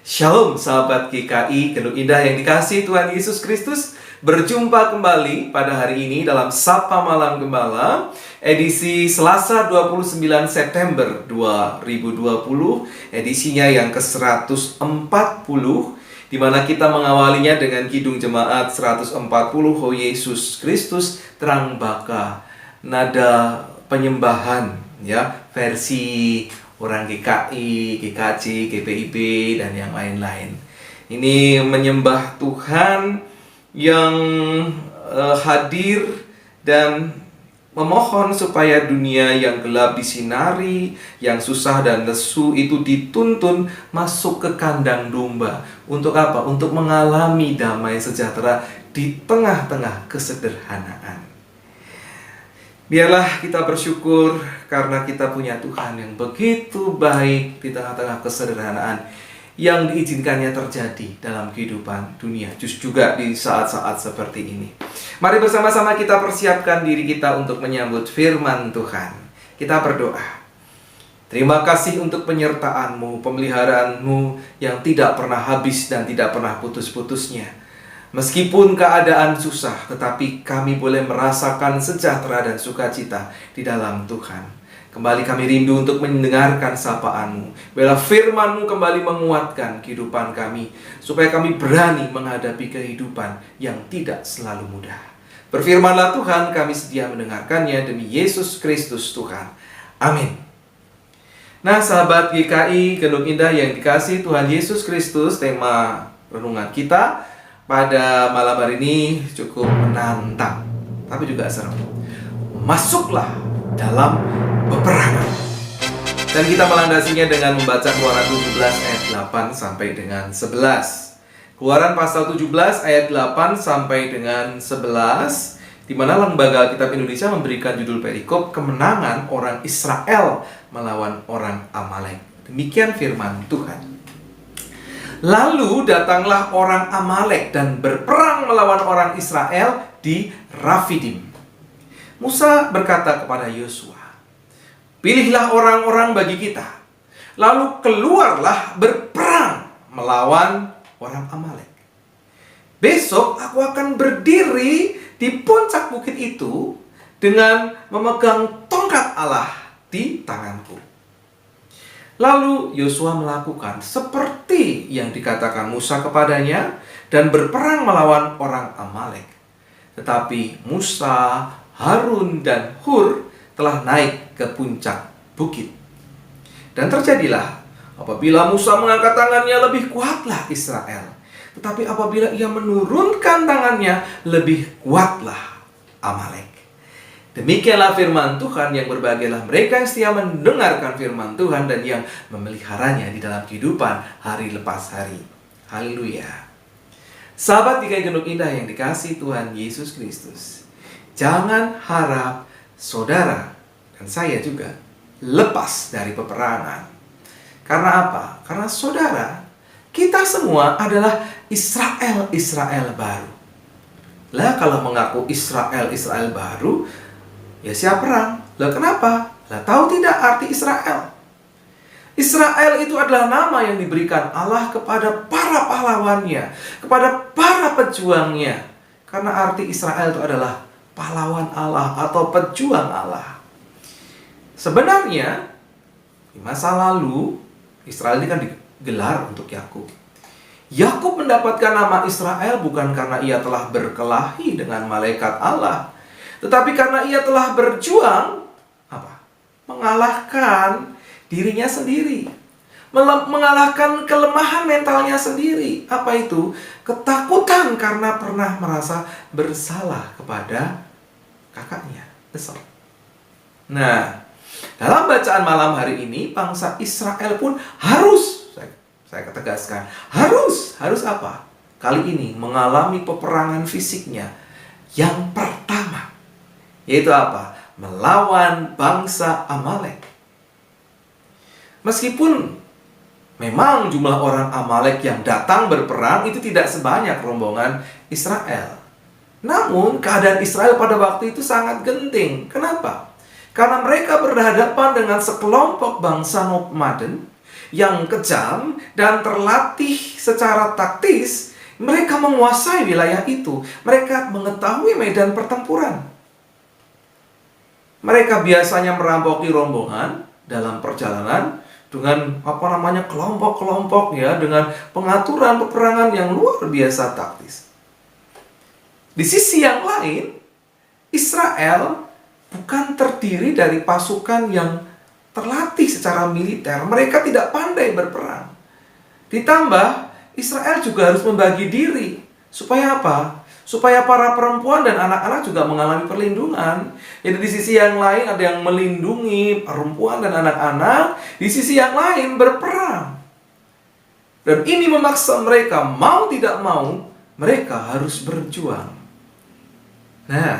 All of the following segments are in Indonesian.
Shalom sahabat GKI, Genuk Indah yang dikasihi Tuhan Yesus Kristus. Berjumpa kembali pada hari ini dalam Sapa Malam Gembala, edisi Selasa 29 September 2020, edisinya yang ke-140, di mana kita mengawalinya dengan Kidung Jemaat 140, Ho Yesus Kristus Terang Baka, nada penyembahan, ya, versi orang GKI, GKJ, GPIB, dan yang lain-lain. Ini menyembah Tuhan yang hadir dan memohon supaya dunia yang gelap disinari, yang susah dan lesu itu dituntun masuk ke kandang domba. Untuk apa? Untuk mengalami damai sejahtera di tengah-tengah kesederhanaan. Biarlah kita bersyukur karena kita punya Tuhan yang begitu baik di tengah-tengah kesederhanaan yang diizinkannya terjadi dalam kehidupan dunia, justru juga di saat-saat seperti ini. Mari bersama-sama kita persiapkan diri kita untuk menyambut firman Tuhan. Kita berdoa. Terima kasih untuk penyertaan-Mu, pemeliharaanmu yang tidak pernah habis dan tidak pernah putus-putusnya. Meskipun keadaan susah, tetapi kami boleh merasakan sejahtera dan sukacita di dalam Tuhan. Kembali kami rindu untuk mendengarkan sapaan-Mu. Biarlah firman-Mu kembali menguatkan kehidupan kami, supaya kami berani menghadapi kehidupan yang tidak selalu mudah. Berfirmanlah Tuhan, kami sedia mendengarkannya demi Yesus Kristus Tuhan. Amin. Nah, sahabat GKI, Genuk Indah yang dikasihi Tuhan Yesus Kristus, tema renungan kita pada malam hari ini cukup menantang, tapi juga seru. Masuklah dalam peperangan. Dan kita melandasinya dengan membaca Keluaran 17 ayat 8 sampai dengan 11. Keluaran pasal 17 ayat 8 sampai dengan 11, di mana Lembaga Alkitab Indonesia memberikan judul perikop kemenangan orang Israel melawan orang Amalek. Demikian firman Tuhan. Lalu datanglah orang Amalek dan berperang melawan orang Israel di Rafidim. Musa berkata kepada Yosua, "Pilihlah orang-orang bagi kita, lalu keluarlah berperang melawan orang Amalek. Besok aku akan berdiri di puncak bukit itu dengan memegang tongkat Allah di tanganku." Lalu Yosua melakukan seperti yang dikatakan Musa kepadanya dan berperang melawan orang Amalek. Tetapi Musa, Harun, dan Hur telah naik ke puncak bukit. Dan terjadilah, apabila Musa mengangkat tangannya, lebih kuatlah Israel. Tetapi apabila ia menurunkan tangannya, lebih kuatlah Amalek. Demikianlah firman Tuhan. Yang berbahagialah mereka yang setia mendengarkan firman Tuhan dan yang memeliharanya di dalam kehidupan hari lepas hari. Haleluya. Sahabat GKI Genuk Indah yang dikasihi Tuhan Yesus Kristus, jangan harap saudara dan saya juga lepas dari peperangan. Karena apa? Karena saudara, kita semua adalah Israel baru. Lah kalau mengaku Israel baru, ya siap perang. Lah kenapa? Lah tahu tidak arti Israel? Israel itu adalah nama yang diberikan Allah kepada para pahlawannya, kepada para pejuangnya. Karena arti Israel itu adalah pahlawan Allah atau pejuang Allah. Sebenarnya di masa lalu Israel ini kan digelar untuk Yakub. Yakub mendapatkan nama Israel bukan karena ia telah berkelahi dengan malaikat Allah, tetapi karena ia telah berjuang mengalahkan dirinya sendiri, mengalahkan kelemahan mentalnya sendiri. Apa itu? Ketakutan karena pernah merasa bersalah kepada kakaknya, Esau. Nah, dalam bacaan malam hari ini, bangsa Israel pun harus, saya tegaskan, harus apa? Kali ini mengalami peperangan fisiknya yang pertama, yaitu apa? Melawan bangsa Amalek. Meskipun memang jumlah orang Amalek yang datang berperang itu tidak sebanyak rombongan Israel, namun keadaan Israel pada waktu itu sangat genting. Kenapa? Karena mereka berhadapan dengan sekelompok bangsa nomaden yang kejam dan terlatih secara taktis, mereka menguasai wilayah itu. Mereka mengetahui medan pertempuran. Mereka biasanya merampoki rombongan dalam perjalanan dengan kelompok-kelompok ya, dengan pengaturan peperangan yang luar biasa taktis. Di sisi yang lain, Israel bukan terdiri dari pasukan yang terlatih secara militer. Mereka tidak pandai berperang. Ditambah, Israel juga harus membagi diri. Supaya apa? Supaya para perempuan dan anak-anak juga mengalami perlindungan. Jadi di sisi yang lain ada yang melindungi perempuan dan anak-anak, di sisi yang lain berperang. Dan ini memaksa mereka, mau tidak mau, mereka harus berjuang. Nah,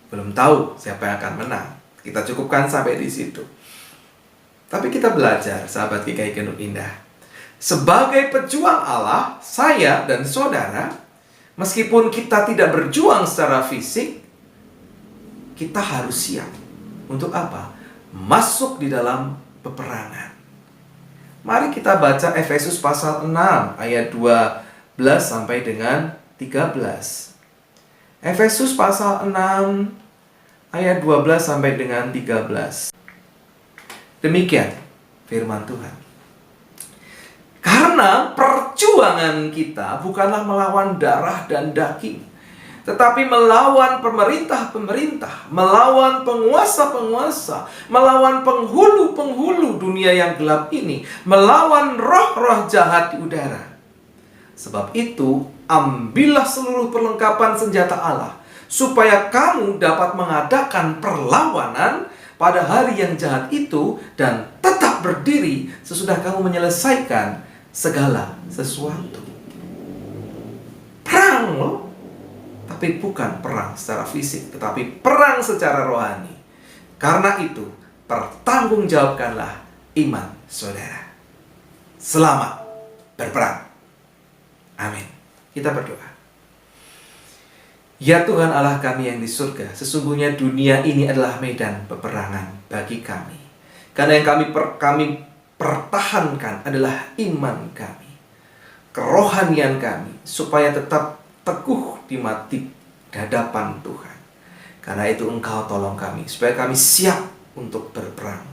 belum tahu siapa yang akan menang. Kita cukupkan sampai di situ. Tapi kita belajar, sahabat GKI Genuk Indah. Sebagai pejuang Allah, saya dan saudara, meskipun kita tidak berjuang secara fisik, kita harus siap. Untuk apa? Masuk di dalam peperangan. Mari kita baca Efesus pasal 6 ayat 12 sampai dengan 13. Efesus pasal 6 ayat 12 sampai dengan 13. Demikian firman Tuhan. Karena perjuangan kita bukanlah melawan darah dan daging, tetapi melawan pemerintah-pemerintah, melawan penguasa-penguasa, melawan penghulu-penghulu dunia yang gelap ini, melawan roh-roh jahat di udara. Sebab itu, ambillah seluruh perlengkapan senjata Allah, supaya kamu dapat mengadakan perlawanan pada hari yang jahat itu, dan tetap berdiri sesudah kamu menyelesaikan segala sesuatu. Perang loh. Tapi bukan perang secara fisik, tetapi perang secara rohani. Karena itu, pertanggungjawabkanlah iman saudara. Selamat berperang. Amin. Kita berdoa. Ya Tuhan Allah kami yang di surga, sesungguhnya dunia ini adalah medan peperangan bagi kami. Karena yang kami pertahankan adalah iman kami, kerohanian kami, supaya tetap teguh di hadapan Tuhan. Karena itu Engkau tolong kami, supaya kami siap untuk berperang,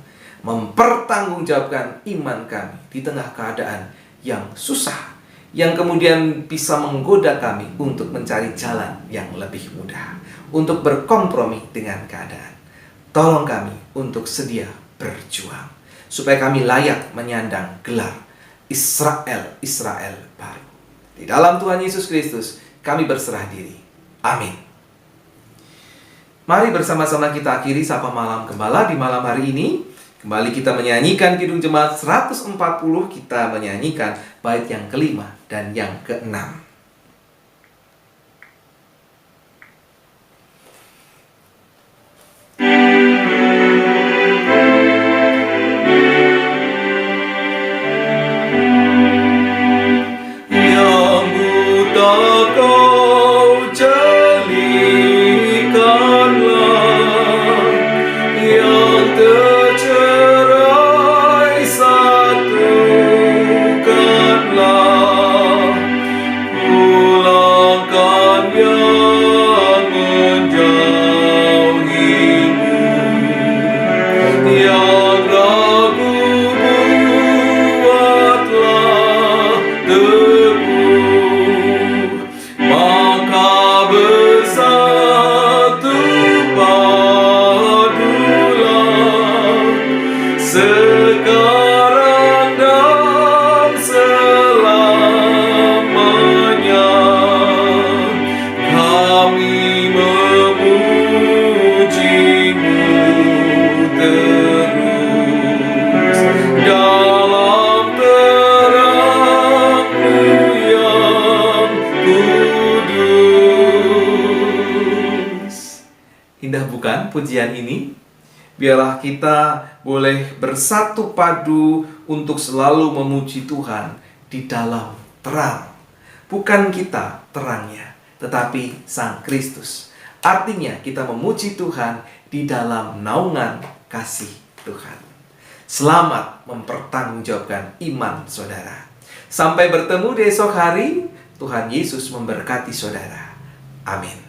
mempertanggungjawabkan iman kami di tengah keadaan yang susah, yang kemudian bisa menggoda kami untuk mencari jalan yang lebih mudah, untuk berkompromi dengan keadaan. Tolong kami untuk sedia berjuang, supaya kami layak menyandang gelar Israel baru. Di dalam Tuhan Yesus Kristus kami berserah diri. Amin. Mari bersama-sama kita akhiri Sapa Malam Gembala di malam hari ini. Kembali kita menyanyikan Kidung Jemaat 140, kita menyanyikan bait yang kelima dan yang keenam. Yang buta kau jadikanlah, yang tercerai satukanlah, pulangkan yang menjauhimu, yang ragu buatlah teguh, maka bersatu padulah sekarang dan selamanya. Kami memujimu terus dalam terang-Mu yang kudus. Indah bukan pujian ini? Biarlah kita boleh bersatu padu untuk selalu memuji Tuhan di dalam terang. Bukan kita terangnya, tetapi Sang Kristus. Artinya kita memuji Tuhan di dalam naungan kasih Tuhan. Selamat mempertanggungjawabkan iman saudara. Sampai bertemu di esok hari. Tuhan Yesus memberkati saudara. Amin.